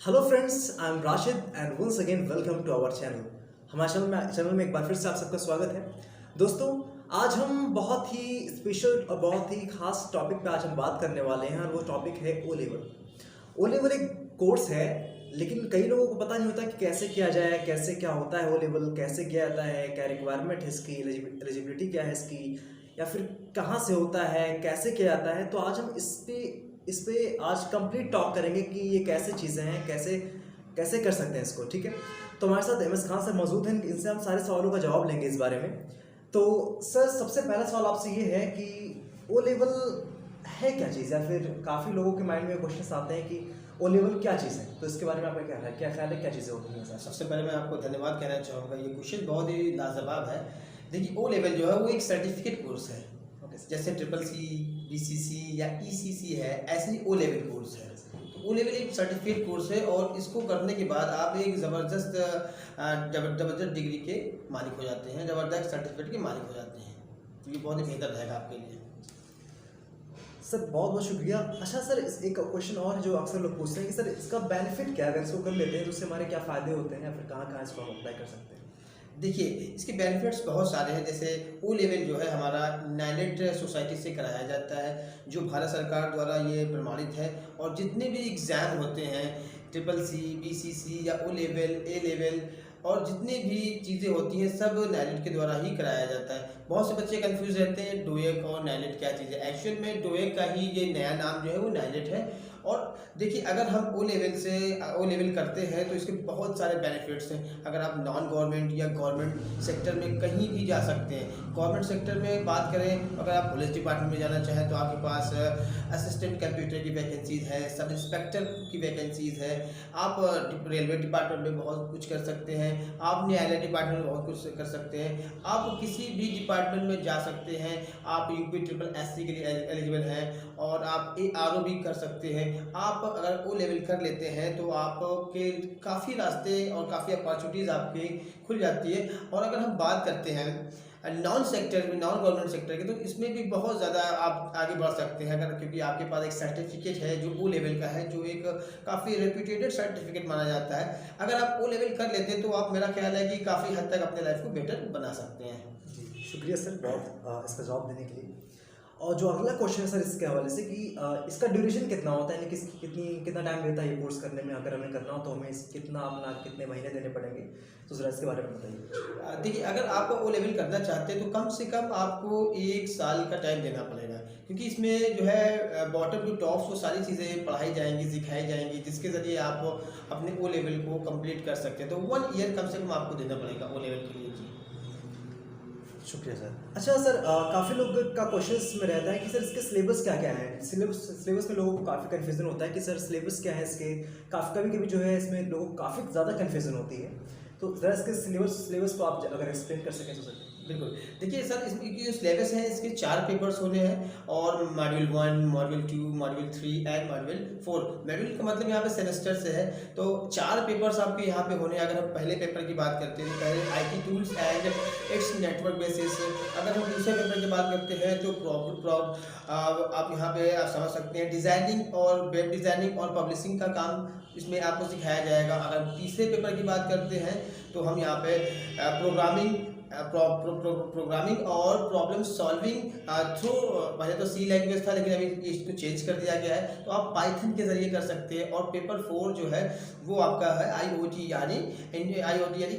Hello friends, I am Rashid and once again welcome to our channel. हमारे channel में एक बार फिर से आप सबका स्वागत है। दोस्तों, आज हम बहुत ही स्पेशल और बहुत ही खास टॉपिक पे आज हम बात करने वाले हैं और वो टॉपिक है ओ लेवल। ओ लेवल एक कोर्स है, लेकिन कई लोगों को पता नहीं होता कि कैसे किया जाए, कैसे क्या होता है ओ लेवल, कैसे किया जाता है, क्या रिक्वायरमेंट है इसकी, एलिजिबिलिटी क्या है इसकी, या फिर कहाँ से होता है, कैसे किया जाता है। तो आज हम इस पे आज कंप्लीट टॉक करेंगे कि ये कैसे चीज़ें हैं, कैसे कैसे कर सकते हैं इसको। ठीक है, तो हमारे साथ एम एस खान सर मौजूद हैं, इनसे हम सारे सवालों का जवाब लेंगे इस बारे में। तो सर, सबसे पहला सवाल आपसे ये है कि ओ लेवल है क्या चीज़, या फिर काफ़ी लोगों के माइंड में क्वेश्चन आते हैं कि ओ लेवल क्या चीज़ है, तो इसके बारे में आपका क्या ख्याल है, क्या चीज़ें होती हैं सर? सबसे पहले मैं आपको धन्यवाद कहना चाहूँगा। ये क्वेश्चन बहुत ही लाजवाब है। देखिए, ओ लेवल जो है वो एक सर्टिफिकेट कोर्स है। Okay sir. जैसे ट्रिपल सी, बीसीसी या ईसीसी है, ऐसे ही ओ लेवल कोर्स है। तो ओ लेवल एक सर्टिफिकेट कोर्स है और इसको करने के बाद आप एक ज़बरदस्त डिग्री के मालिक हो जाते हैं, ज़बरदस्त सर्टिफिकेट के मालिक हो जाते हैं। तो ये बहुत ही बेहतर रहेगा आपके लिए। सर बहुत बहुत शुक्रिया। अच्छा सर, एक क्वेश्चन और है जो अक्सर लोग पूछते हैं कि सर इसका बेनिफिट क्या है, अगर इसको कर लेते हैं तो उससे हमारे क्या फ़ायदे होते हैं, या फिर कहाँ कहाँ इसको हम अप्लाई कर सकते हैं? देखिए, इसके बेनिफिट्स बहुत सारे हैं। जैसे ओ लेवल जो है हमारा नाइलेट सोसाइटी से कराया जाता है, जो भारत सरकार द्वारा ये प्रमाणित है। और जितने भी एग्ज़ाम होते हैं, ट्रिपल सी, बीसीसी या ओ लेवल, ए लेवल, और जितनी भी चीज़ें होती हैं सब नाइलेट के द्वारा ही कराया जाता है। बहुत से बच्चे कंफ्यूज रहते हैं डोएक और नाइलेट क्या चीज़ है। एक्चुअल में डोएक का ही ये नया नाम जो है वो नाइलेट है। और देखिए, अगर हम ओ लेवल करते हैं तो इसके बहुत सारे बेनिफिट्स हैं। अगर आप नॉन गवर्नमेंट या गवर्नमेंट सेक्टर में कहीं भी जा सकते हैं। गवर्नमेंट सेक्टर में बात करें, अगर आप पुलिस डिपार्टमेंट में जाना चाहें तो आपके पास असिस्टेंट कंप्यूटर की वैकेंसीज़ है, सब इंस्पेक्टर की वैकेंसीज़ है। आप रेलवे डिपार्टमेंट में बहुत कुछ कर सकते हैं, आप न्यायालय डिपार्टमेंट में बहुत कुछ कर सकते हैं, आप किसी भी डिपार्टमेंट में जा सकते हैं। आप यूपी ट्रिपल एससी के लिए एलिजिबल हैं और आप ARO भी कर सकते हैं। आप अगर ओ लेवल कर लेते हैं तो आपके काफ़ी रास्ते और काफ़ी अपॉर्चुनिटीज़ आपकी खुल जाती है। और अगर हम बात करते हैं नॉन गवर्नमेंट सेक्टर की, तो इसमें भी बहुत ज़्यादा आप आगे बढ़ सकते हैं, अगर क्योंकि आपके पास एक सर्टिफिकेट है जो ओ लेवल का है, जो एक काफ़ी रेप्यूटेड सर्टिफिकेट माना जाता है। अगर आप ओ लेवल कर लेते हैं तो आप, मेरा ख्याल है कि काफ़ी हद तक अपने लाइफ को बेटर बना सकते हैं। जी शुक्रिया सर, बहुत इसका जवाब देने के लिए। और जो अगला क्वेश्चन है सर इसके हवाले से कि इसका ड्यूरेशन कितना होता है, यानी कितना टाइम लेता है ये कोर्स करने में, अगर हमें करना हो तो हमें कितने महीने देने पड़ेंगे, तो ज़रा इसके बारे में बताइए। देखिए, अगर आप ओ लेवल करना चाहते हैं तो कम से कम आपको 1 साल का टाइम देना पड़ेगा, क्योंकि इसमें जो है बॉटम टू टॉप वो सारी चीज़ें पढ़ाई जाएंगी, सिखाई जाएंगी, जिसके ज़रिए आप अपने ओ लेवल को कंप्लीट कर सकते हैं। तो 1 ईयर कम से कम आपको देना पड़ेगा ओ लेवल के लिए। जी शुक्रिया सर। अच्छा सर, काफ़ी लोग का क्वेश्चन में रहता है कि सर इसके सिलेबस क्या क्या है। सिलेबस में लोगों को काफ़ी कन्फ्यूज़न होता है कि सर सिलेबस क्या है इसके। कभी कभी जो है इसमें लोगों को काफ़ी ज़्यादा कन्फ्यूज़न होती है, तो ज़रा इसके सिलेबस को आप अगर एक्सप्लेन कर सकें तो सर। बिल्कुल। देखिए सर, इसकी जो सिलेबस है इसके 4 पेपर्स होने हैं, और module 1, module 2, module 3 and module 4। Module का मतलब यहाँ पे सेमेस्टर से है, तो 4 पेपर्स आपके यहाँ पे होने हैं। अगर हम पहले पेपर की बात करते हैं तो पहले IT tools and it's network basis. अगर हम दूसरे पेपर की बात करते हैं तो आप यहाँ पे आप समझ सकते हैं डिज़ाइनिंग और वेब डिज़ाइनिंग और पब्लिशिंग का काम इसमें आपको सिखाया जाएगा। अगर तीसरे पेपर की बात करते हैं तो हम यहाँ पे प्रोग्रामिंग और प्रॉब्लम सॉल्विंग थ्रू, पहले तो C लैंग्वेज था लेकिन अभी इसको चेंज कर दिया गया है, तो आप पाइथन के ज़रिए कर सकते हैं। और पेपर 4 जो है वो आपका है IoT यानी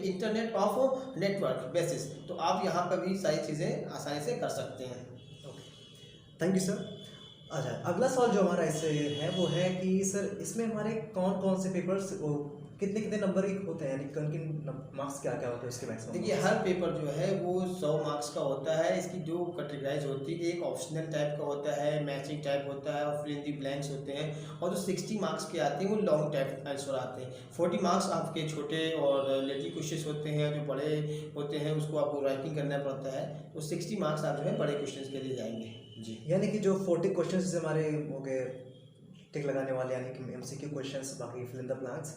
इंटरनेट ऑफ नेटवर्क बेसिस। तो आप यहाँ पर भी सारी चीज़ें आसानी से कर सकते हैं। Okay, thank you sir. अच्छा, अगला सवाल जो हमारा इससे है वो है कि सर इसमें हमारे कौन कौन से पेपर्स कितने कितने नंबर के होते हैं, यानी किन मार्क्स क्या क्या होते हैं उसके मैक्सिमम? देखिए, हर पेपर जो है वो 100 मार्क्स का होता है। इसकी जो कैटेगराइज होती है, एक ऑप्शनल टाइप का होता है, मैचिंग टाइप होता है, और फिल इन दी ब्लैंक्स होते हैं। और जो 60 मार्क्स के आते हैं वो लॉन्ग टाइप आंसर आते हैं। 40 मार्क्स आपके छोटे और रिलेटिव क्वेश्चन होते हैं, जो बड़े होते हैं उसको आपको राइटिंग करना पड़ता है। तो 60 मार्क्स आप जो है बड़े क्वेश्चन के लिए जाएंगे। जी, यानी कि जो 40 क्वेश्चन हमारे हो गए टिक लगाने वाले, यानी कि MCQ क्वेश्चंस, बाकी फिल इन द ब्लैंक्स,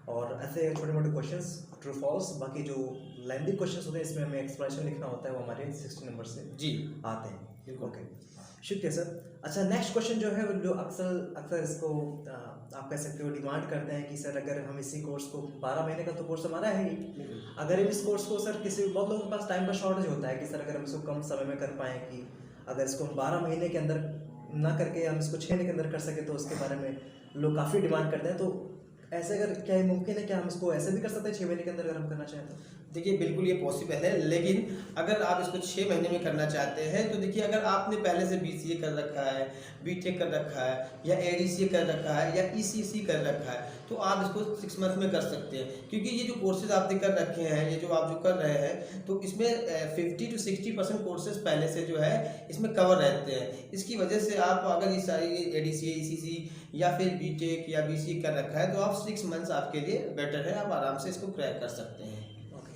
और ऐसे छोटे मोटे क्वेश्चंस ट्रू फॉल्स, बाकी जो लेंथी क्वेश्चंस होते हैं इसमें हमें एक्सप्लेनेशन लिखना होता है, वो हमारे 60 नंबर से जी आते हैं। ओके, शुक्रिया सर। अच्छा, नेक्स्ट क्वेश्चन जो है वो जो अक्सर अक्सर इसको आप कह सकते हो डिमांड करते हैं कि सर अगर हम इसी कोर्स को 12 महीने का तो कोर्स हमारा है ही, अगर हम इस कोर्स को सर किसी बहुत लोगों के पास टाइम का शॉर्टेज होता है कि सर अगर हम इसको कम समय में कर पाएँ कि अगर इसको हम 12 महीने के अंदर ना करके हम इसको 6 महीने के अंदर कर सके तो उसके बारे में लोग काफ़ी डिमांड करते हैं। तो ऐसे अगर क्या ये मुमकिन है, क्या हम इसको ऐसे भी कर सकते हैं 6 महीने के अंदर अगर हम करना चाहें तो? देखिए बिल्कुल ये पॉसिबल है, लेकिन अगर आप इसको 6 महीने में करना चाहते हैं तो देखिए अगर आपने पहले से BCA कर रखा है, BTech कर रखा है या ADCA कर रखा है या ECC कर रखा है तो आप इसको 6 मंथ में कर सकते हैं, क्योंकि ये जो कोर्सेज आपने कर रखे हैं, ये जो आप जो कर रहे हैं तो इसमें 50 to 60% कोर्सेज पहले से जो है इसमें कवर रहते हैं। इसकी वजह से आप अगर ये सारी ADCA, ECC या फिर BTech या BCA कर रखा है तो आप 6 मंथ्स आपके लिए बेटर है, आप आराम से इसको क्रैक कर सकते हैं।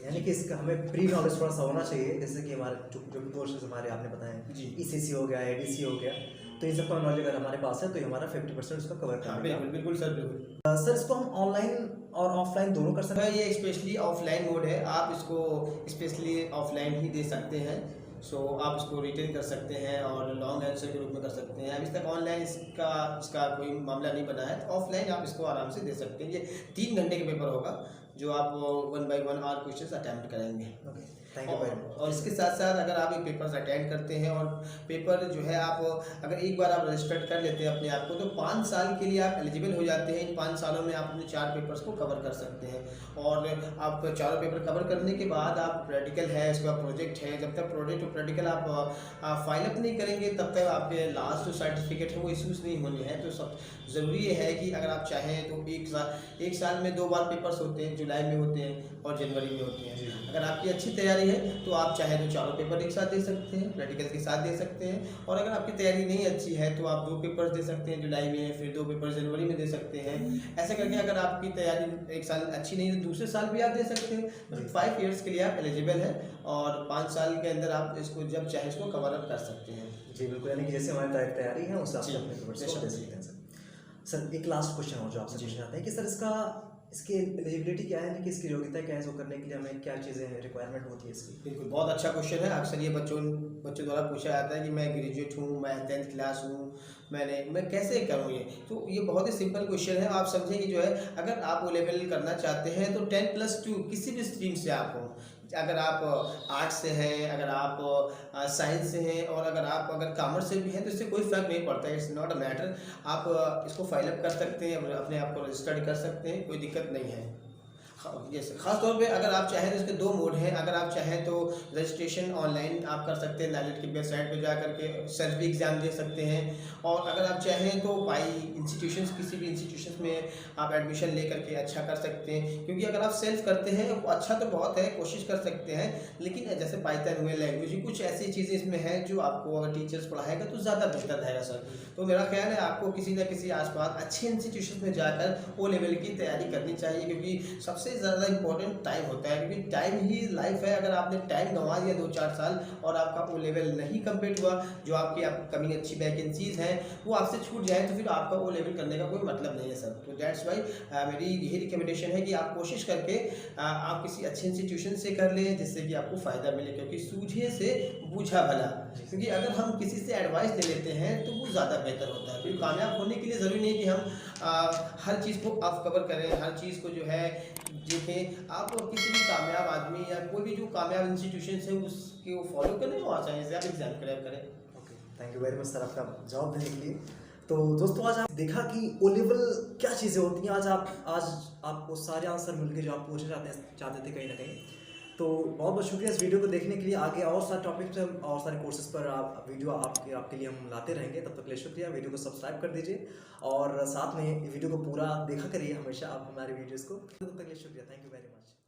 यानी कि इसका हमें प्री नॉलेज थोड़ा सा होना चाहिए, जैसे कि हमारे जो भी कोर्सेज हमारे आपने बताए जी। ECC हो गया, ADC हो गया, तो इन सबका नॉलेज अगर हमारे पास है तो ये हमारा 50% उसका कवर कर देगा। बिल्कुल बिल्कुल सर, बिल्कुल। सर इसको हम ऑनलाइन और ऑफलाइन दोनों कर सकते हैं? ये स्पेशली ऑफलाइन मोड है, आप इसको स्पेशली ऑफलाइन ही दे सकते हैं। सो आप इसको रिटेन कर सकते हैं और लॉन्ग आंसर के रूप में कर सकते हैं। अभी तक ऑनलाइन इसका कोई मामला नहीं बना है, तो ऑफलाइन आप इसको आराम से दे सकते हैं। ये 3 घंटे का पेपर होगा जो आप 1 by 1 आवर क्वेश्चन अटैम्प्ट करेंगे। Thank you very much. और इसके साथ साथ अगर आप ये पेपर्स अटेंड करते हैं और पेपर जो है आप अगर एक बार आप रजिस्टर्ड कर लेते हैं अपने आप को तो 5 साल के लिए आप एलिजिबल हो जाते हैं। इन 5 सालों में आप अपने 4 पेपर्स को कवर कर सकते हैं और आप चारों पेपर कवर करने के बाद आप प्रैक्टिकल है, इसके बाद प्रोजेक्ट है। जब तक प्रोजेक्ट और प्रैक्टिकल आप फाइल अप नहीं करेंगे तब तक आपके लास्ट जो सर्टिफिकेट है वो इशूज़ नहीं होने हैं। तो सब ज़रूरी है कि अगर आप चाहें तो एक साल में 2 बार पेपर्स होते हैं, जुलाई में होते हैं और जनवरी में होते हैं। अगर आपकी अच्छी तैयारी है तो आप चाहे तो चारों पेपर एक साथ दे सकते हैं, प्रैक्टिकल के साथ दे सकते हैं। और अगर आपकी तैयारी नहीं अच्छी है तो आप 2 पेपर्स दे सकते हैं जुलाई में, फिर 2 पेपर जनवरी में दे सकते हैं। ऐसे करके अगर आपकी तैयारी एक साल अच्छी नहीं है तो दूसरे साल भी आप दे सकते हैं। मतलब 5 ईयर्स के लिए आप एलिजिबल है और 5 साल के अंदर आप इसको जब चाहे इसको कवर अप कर सकते हैं। जी बिल्कुल, यानी कि जैसे हमारी तैयारी है उस हिसाब से अपने पेपर्स को दे सकते हैं सर। सर एक लास्ट क्वेश्चन और जो आपसे पूछना चाहते हैं कि सर इसकी एलिजिबिलिटी क्या है, कि इसकी योग्यता क्या है, इसको करने के लिए हमें क्या चीज़ें रिक्वायरमेंट होती है इसकी? बिल्कुल, बहुत अच्छा क्वेश्चन है। अक्सर ये बच्चों द्वारा पूछा जाता है कि मैं ग्रेजुएट हूँ, मैं 10th क्लास हूँ, मैं कैसे करूँ ये? तो ये बहुत ही सिंपल क्वेश्चन है। आप समझें कि जो है अगर आप O लेवल करना चाहते हैं तो 10+2 किसी भी स्ट्रीम से आप हो, अगर आप आर्ट्स से हैं, अगर आप साइंस से हैं और अगर कॉमर्स से भी हैं तो इससे कोई फ़र्क नहीं पड़ता है। It's not a matter. आप इसको फाइल अप कर सकते हैं, अपने आप को रजिस्टर्ड कर सकते हैं, कोई दिक्कत नहीं है। जैसे खास तौर पे अगर आप चाहें तो इसके 2 मोड हैं। अगर आप चाहें तो रजिस्ट्रेशन ऑनलाइन आप कर सकते हैं, नाइलेट की वेबसाइट पे जा करके सेल्फ भी एग्ज़ाम दे सकते हैं। और अगर आप चाहें तो बाई इंस्टीट्यूशंस, किसी भी इंस्टीट्यूशंस में आप एडमिशन ले करके अच्छा कर सकते हैं। क्योंकि अगर आप सेल्फ करते हैं अच्छा तो बहुत है, कोशिश कर सकते हैं, लेकिन जैसे पाइथन हुए, लैंग्वेज, कुछ ऐसी चीज़ें इसमें हैं जो आपको अगर टीचर्स पढ़ाएगा तो ज़्यादा बेहतर रहेगा सर। तो मेरा ख्याल है आपको किसी न किसी आसपास अच्छे इंस्टीट्यूशन में जाकर O लेवल की तैयारी करनी चाहिए, क्योंकि सबसे ज़्यादा इंपॉर्टेंट टाइम होता है, क्योंकि टाइम ही लाइफ है। अगर आपने टाइम गंवा दिया 2-4 साल और आपका O लेवल नहीं कंप्लीट हुआ, जो आपकी कमिंग अच्छी वैकेंसीज हैं वो आपसे छूट जाए तो फिर आपका O लेवल करने का कोई मतलब नहीं है सर। तो दैट्स वाई मेरी यही रिकमेंडेशन है कि आप कोशिश करके आप किसी अच्छे इंस्टीट्यूशन से कर लें जिससे कि आपको फ़ायदा मिले, क्योंकि सूझे से बूझा भला। क्योंकि अगर हम किसी से एडवाइस ले लेते हैं तो वो ज़्यादा बेहतर होता है। क्योंकि कामयाब होने के लिए ज़रूरी नहीं है कि हम हर चीज़ को आप कवर करें, हर चीज़ को जो है देखें। आप किसी भी कामयाब आदमी या कोई भी जो कामयाब इंस्टीट्यूशन है उसके वो फॉलो करें और आसानी से आप एग्जाम क्रैक करें। Okay, thank you very much sir आपका जवाब देने के लिए। तो दोस्तों आज आप देखा कि O लेवल क्या चीज़ें होती हैं। आज आपको सारे आंसर मिल गए जो आप पूछना चाहते थे कहीं ना कहीं। तो बहुत बहुत शुक्रिया इस वीडियो को देखने के लिए। आगे और सारे टॉपिक्स और सारे कोर्सेज पर आप वीडियो आपके लिए हम लाते रहेंगे। तब तक के लिए शुक्रिया। वीडियो को सब्सक्राइब कर दीजिए और साथ में वीडियो को पूरा देखा करिए हमेशा आप हमारे वीडियोज़ को। तब तक के लिए शुक्रिया। Thank you very much.